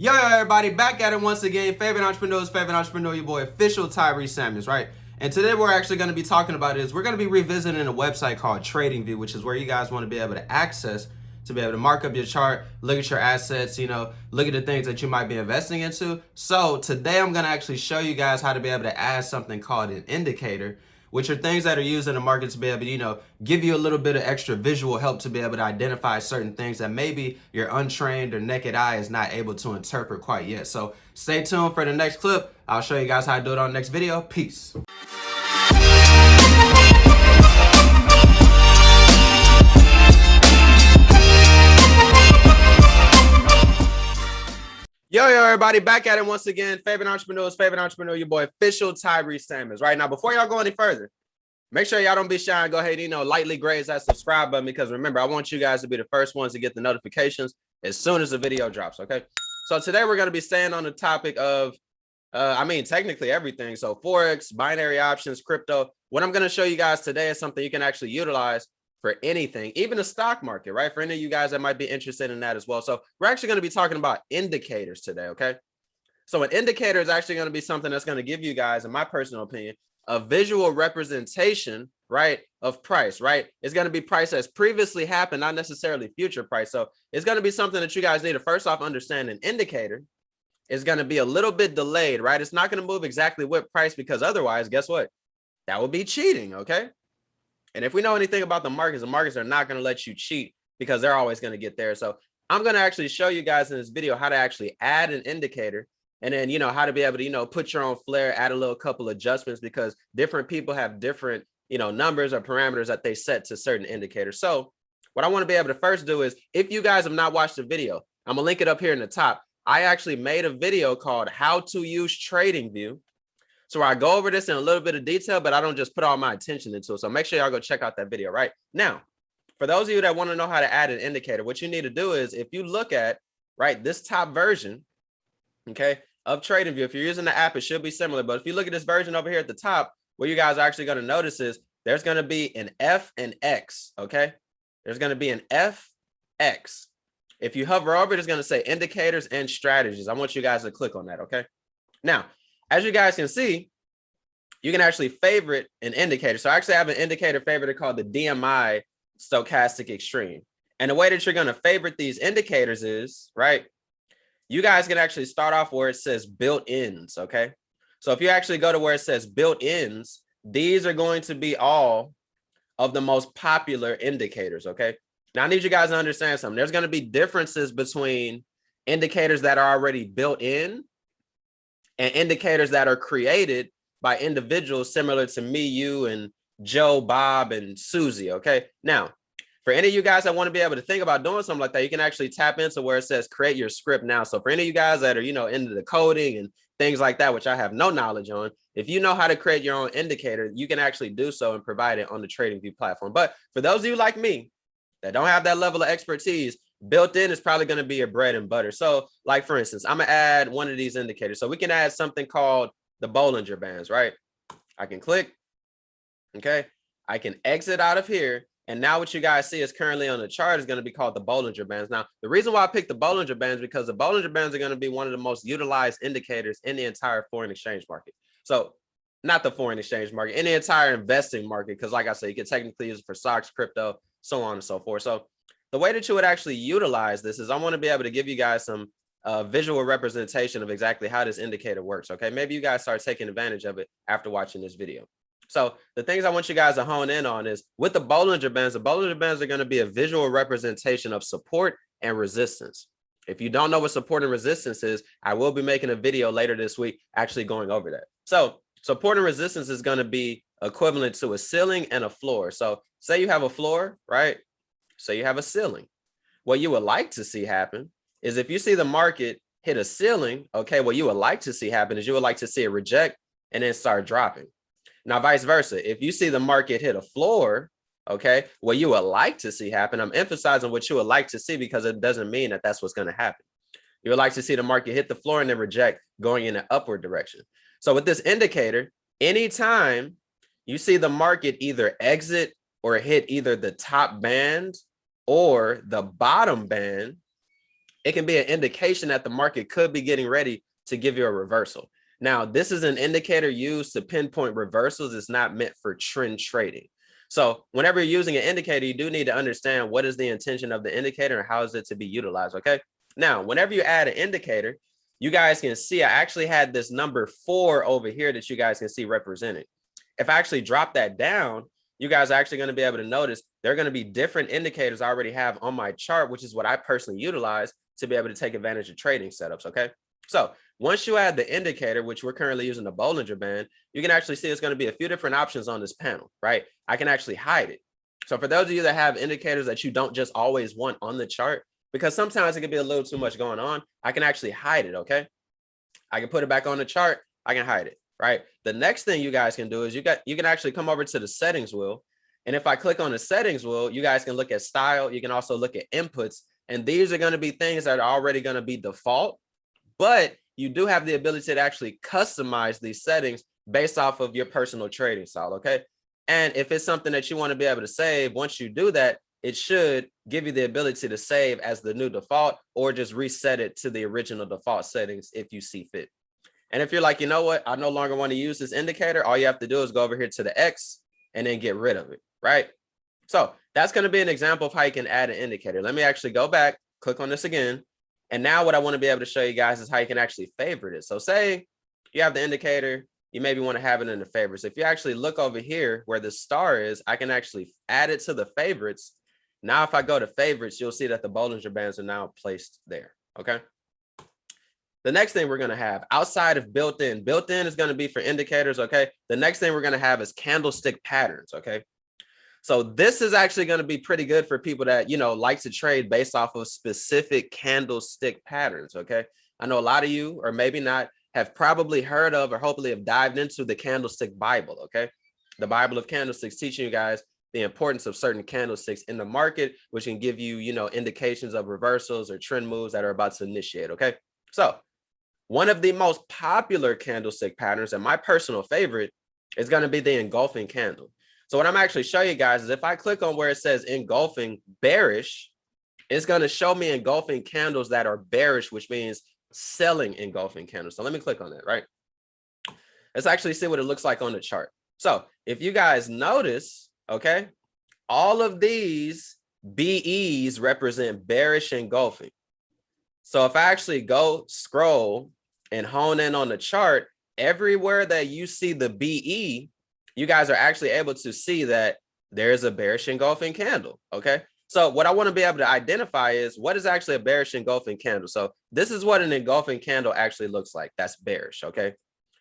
Yo, everybody, back at it once again. Favorite entrepreneur, your boy, official Tyree Samuels, right? And today we're actually going to be talking about we're going to be revisiting a website called Tradingview, which is where you guys want to be able to access to be able to mark up your chart, look at your assets, look at the things that you might be investing into. So today I'm going to actually show you guys how to be able to add something called an indicator, which are things that are used in the market to be able to, give you a little bit of extra visual help to be able to identify certain things that maybe your untrained or naked eye is not able to interpret quite yet. So stay tuned for the next clip. I'll show you guys how to do it on the next video. Peace. Yo, everybody, back at it once again. Favorite entrepreneur, your boy, official Tyree Samuels. Right now, before y'all go any further, make sure y'all don't be shy and go ahead and, lightly graze that subscribe button, because remember, I want you guys to be the first ones to get the notifications as soon as the video drops, okay? So today we're going to be staying on the topic of, technically everything. So Forex, binary options, crypto. What I'm going to show you guys today is something you can actually utilize for anything, even the stock market, right? For any of you guys that might be interested in that as well. So we're actually going to be talking about indicators today, okay? So an indicator is actually going to be something that's going to give you guys, in my personal opinion, a visual representation, right, of price, right? It's going to be price as previously happened, not necessarily future price. So it's going to be something that you guys need to first off understand. An indicator is going to be a little bit delayed, right? It's not going to move exactly with price, because otherwise, guess what? That would be cheating, okay? And if we know anything about the markets are not going to let you cheat, because they're always going to get there. So I'm going to actually show you guys in this video how to actually add an indicator, and then, how to be able to, put your own flair, add a little couple adjustments, because different people have different, numbers or parameters that they set to certain indicators. So what I want to be able to first do is, if you guys have not watched the video, I'm gonna link it up here in the top. I actually made a video called How to Use Tradingview. So I go over this in a little bit of detail, but I don't just put all my attention into it. So make sure y'all go check out that video right now. For those of you that want to know how to add an indicator, what you need to do is, if you look at, right, this top version, okay, of Tradingview, if you're using the app, it should be similar. But if you look at this version over here at the top, what you guys are actually going to notice is there's going to be an F and X, okay? There's going to be an FX. If you hover over it, it's going to say indicators and strategies. I want you guys to click on that, okay? Now, as you guys can see, you can actually favorite an indicator. So I actually have an indicator favorite called the DMI Stochastic Extreme. And the way that you're going to favorite these indicators is, right, you guys can actually start off where it says built-ins, okay? So if you actually go to where it says built-ins, these are going to be all of the most popular indicators, okay? Now I need you guys to understand something. There's going to be differences between indicators that are already built in and indicators that are created by individuals similar to me, you, and Joe, Bob, and Susie, okay? Now, for any of you guys that want to be able to think about doing something like that, you can actually tap into where it says create your script now. So for any of you guys that are, into the coding and things like that, which I have no knowledge on, if you know how to create your own indicator, you can actually do so and provide it on the Tradingview platform. But for those of you like me that don't have that level of expertise, built in is probably going to be your bread and butter. So like, for instance, I'm going to add one of these indicators. So we can add something called the Bollinger Bands, right? I can click, okay? I can exit out of here. And now what you guys see is currently on the chart is going to be called the Bollinger Bands. Now, the reason why I picked the Bollinger Bands, because the Bollinger Bands are going to be one of the most utilized indicators in the entire foreign exchange market. So not the foreign exchange market, in the entire investing market, because like I said, you can technically use it for stocks, crypto, so on and so forth. So the way that you would actually utilize this is I want to be able to give you guys some visual representation of exactly how this indicator works, okay? Maybe you guys start taking advantage of it after watching this video. So the things I want you guys to hone in on is, with the Bollinger Bands are going to be a visual representation of support and resistance. If you don't know what support and resistance is, I will be making a video later this week actually going over that. So support and resistance is going to be equivalent to a ceiling and a floor. So say you have a floor, right? So you have a ceiling. What you would like to see happen is, if you see the market hit a ceiling, okay, what you would like to see happen is you would like to see it reject and then start dropping. Now, vice versa, if you see the market hit a floor, okay, what you would like to see happen, I'm emphasizing what you would like to see, because it doesn't mean that that's what's going to happen. You would like to see the market hit the floor and then reject, going in an upward direction. So with this indicator, anytime you see the market either exit or hit either the top band or the bottom band, it can be an indication that the market could be getting ready to give you a reversal. Now, this is an indicator used to pinpoint reversals. It's not meant for trend trading. So whenever you're using an indicator, you do need to understand what is the intention of the indicator and how is it to be utilized, okay? Now, whenever you add an indicator, you guys can see I actually had this number 4 over here that you guys can see represented. If I actually drop that down, you guys are actually going to be able to notice there are going to be different indicators I already have on my chart, which is what I personally utilize to be able to take advantage of trading setups, okay? So once you add the indicator, which we're currently using the Bollinger Band, you can actually see it's going to be a few different options on this panel, right? I can actually hide it. So for those of you that have indicators that you don't just always want on the chart, because sometimes it can be a little too much going on, I can actually hide it, okay? I can put it back on the chart, I can hide it, right? The next thing you guys can do is you can actually come over to the settings wheel. And if I click on the settings wheel, you guys can look at style. You can also look at inputs. And these are going to be things that are already going to be default, but you do have the ability to actually customize these settings based off of your personal trading style, okay? And if it's something that you want to be able to save, once you do that, it should give you the ability to save as the new default or just reset it to the original default settings if you see fit. And if you're like, you know what, I no longer want to use this indicator, all you have to do is go over here to the X and then get rid of it, right? So that's going to be an example of how you can add an indicator. Let me actually go back, click on this again. And now what I want to be able to show you guys is how you can actually favorite it. So say you have the indicator, you maybe want to have it in the favorites. If you actually look over here where the star is, I can actually add it to the favorites. Now, if I go to favorites, you'll see that the Bollinger Bands are now placed there, okay? The next thing we're going to have outside of built-in is going to be for indicators, okay? The next thing we're going to have is candlestick patterns, okay? So this is actually going to be pretty good for people that, you know, like to trade based off of specific candlestick patterns, okay? I know a lot of you, or maybe not, have probably heard of or hopefully have dived into the Candlestick Bible, okay? The Bible of Candlesticks teaching you guys the importance of certain candlesticks in the market, which can give you, you know, indications of reversals or trend moves that are about to initiate, okay? So one of the most popular candlestick patterns and my personal favorite is going to be the engulfing candle. So what I'm actually showing you guys is if I click on where it says engulfing bearish, it's going to show me engulfing candles that are bearish, which means selling engulfing candles. So let me click on that, right? Let's actually see what it looks like on the chart. So if you guys notice, okay, all of these BEs represent bearish engulfing. So if I actually go scroll and hone in on the chart, everywhere that you see the BE, you guys are actually able to see that there's a bearish engulfing candle, okay? So what I want to be able to identify is what is actually a bearish engulfing candle. So this is what an engulfing candle actually looks like. That's bearish, okay?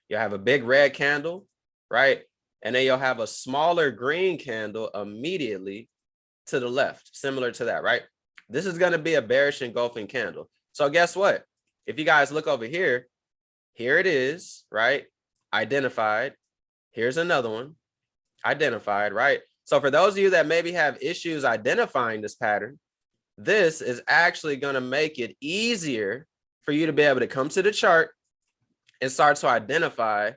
You'll have a big red candle, right? And then you'll have a smaller green candle immediately to the left, similar to that, right? This is going to be a bearish engulfing candle. So guess what? If you guys look over here, here it is, right? Identified. Here's another one, identified, right? So for those of you that maybe have issues identifying this pattern, this is actually going to make it easier for you to be able to come to the chart and start to identify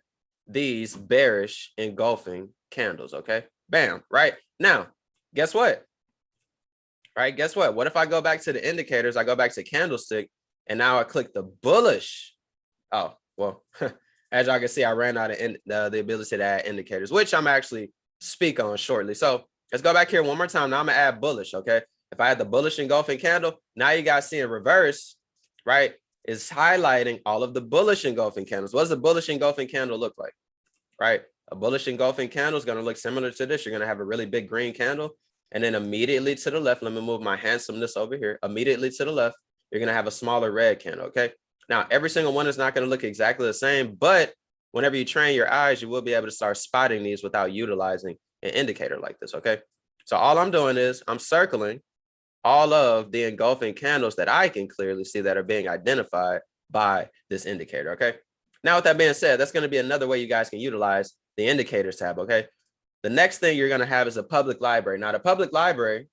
these bearish engulfing candles, okay? Bam, right? Now, guess what? Right, guess what? What if I go back to the indicators, I go back to candlestick, and now I click the bullish. Oh, well, as y'all can see, I ran out of the ability to add indicators, which I'm actually speak on shortly. So let's go back here one more time. Now I'm gonna add bullish, okay? If I had the bullish engulfing candle, now you guys see in reverse, right? Is highlighting all of the bullish engulfing candles. What does a bullish engulfing candle look like, right? A bullish engulfing candle is going to look similar to this. You're going to have a really big green candle. And then immediately to the left, let me move my handsomeness over here. Immediately to the left, you're going to have a smaller red candle, okay? Now, every single one is not going to look exactly the same, but whenever you train your eyes, you will be able to start spotting these without utilizing an indicator like this, okay? So all I'm doing is I'm circling all of the engulfing candles that I can clearly see that are being identified by this indicator, okay? Now, with that being said, that's going to be another way you guys can utilize the indicators tab, okay? The next thing you're going to have is a public library. Now, the public library,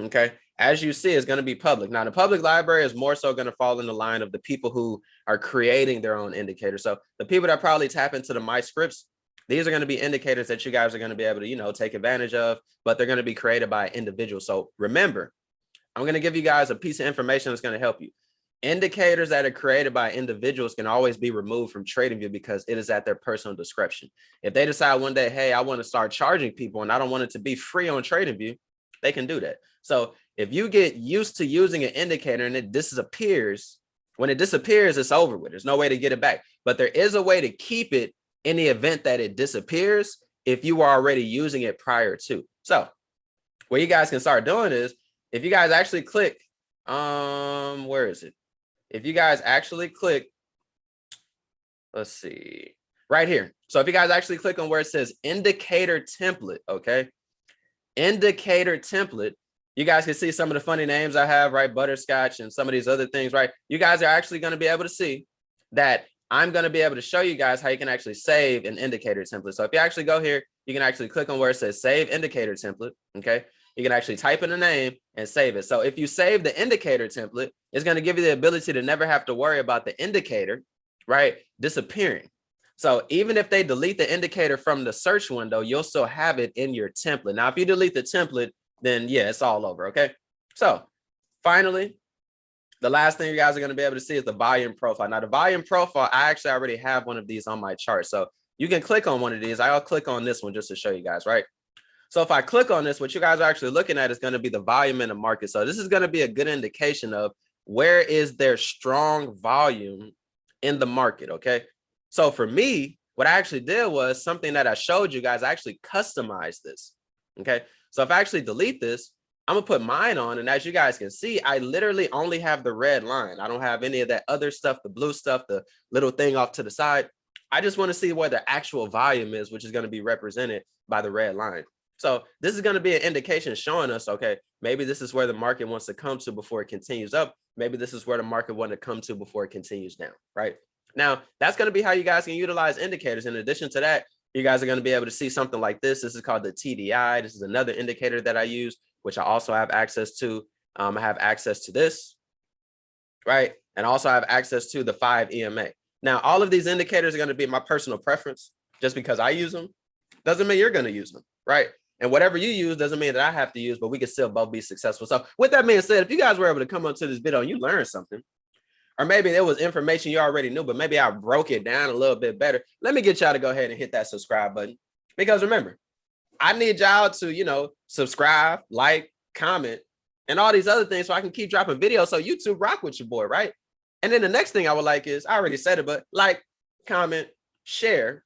okay, as you see, is going to be public. Now, the public library is more so going to fall in the line of the people who are creating their own indicators. So the people that probably tap into the My Scripts, these are going to be indicators that you guys are going to be able to, you know, take advantage of, but they're going to be created by individuals. So remember, I'm going to give you guys a piece of information that's going to help you. Indicators that are created by individuals can always be removed from TradingView because it is at their personal discretion. If they decide one day, hey, I want to start charging people and I don't want it to be free on TradingView, they can do that. So if you get used to using an indicator and it disappears, when it disappears, it's over with. There's no way to get it back. But there is a way to keep it in the event that it disappears if you were already using it prior to. So what you guys can start doing is, if you guys actually click, where is it? If you guys actually click, let's see, right here. So if you guys actually click on where it says indicator template, okay? Indicator template, you guys can see some of the funny names I have, right? Butterscotch and some of these other things, right? You guys are actually going to be able to see that I'm going to be able to show you guys how you can actually save an indicator template. So if you actually go here, you can actually click on where it says save indicator template, okay? You can actually type in the name and save it. So if you save the indicator template, it's going to give you the ability to never have to worry about the indicator, right, disappearing. So even if they delete the indicator from the search window, you'll still have it in your template. Now, if you delete the template, then yeah, it's all over, okay? So finally, the last thing you guys are going to be able to see is the volume profile. Now, the volume profile, I actually already have one of these on my chart. So you can click on one of these. I'll click on this one just to show you guys, right? So if I click on this, what you guys are actually looking at is going to be the volume in the market. So this is going to be a good indication of where is there strong volume in the market, okay? So for me, what I actually did was something that I showed you guys. I actually customized this, okay? So if I actually delete this, I'm gonna put mine on, and as you guys can see, I literally only have the red line. I don't have any of that other stuff, the blue stuff, the little thing off to the side. I just want to see where the actual volume is, which is going to be represented by the red line. So this is going to be an indication showing us, okay, maybe this is where the market wants to come to before it continues up. Maybe this is where the market wants to come to before it continues down, right? Now, that's going to be how you guys can utilize indicators. In addition to that, you guys are going to be able to see something like this. This is called the TDI. This is another indicator that I use, which I also have access to. I have access to this, right? And also I have access to the 5 EMA. Now, all of these indicators are going to be my personal preference. Just because I use them doesn't mean you're going to use them, right? And whatever you use doesn't mean that I have to use, but we can still both be successful. So with that being said, if you guys were able to come onto this video and you learned something, or maybe there was information you already knew, but maybe I broke it down a little bit better, let me get y'all to go ahead and hit that subscribe button. Because remember, I need y'all to, subscribe, like, comment, and all these other things so I can keep dropping videos so YouTube rock with your boy, right? And then the next thing I would like is, I already said it, but like, comment, share,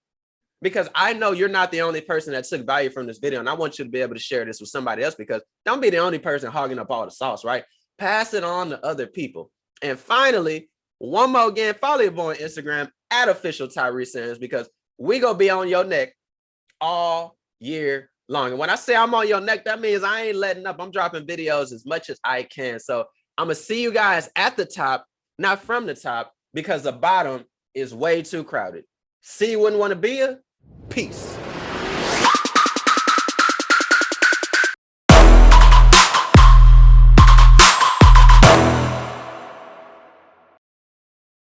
because I know you're not the only person that took value from this video. And I want you to be able to share this with somebody else, because don't be the only person hogging up all the sauce, right? Pass it on to other people. And finally, one more again, follow your boy on Instagram at official Tyree Samuels, because we gonna be on your neck all year long. And when I say I'm on your neck, that means I ain't letting up. I'm dropping videos as much as I can. So I'm gonna see you guys at the top, not from the top, because the bottom is way too crowded. See you wouldn't want to be here. Peace.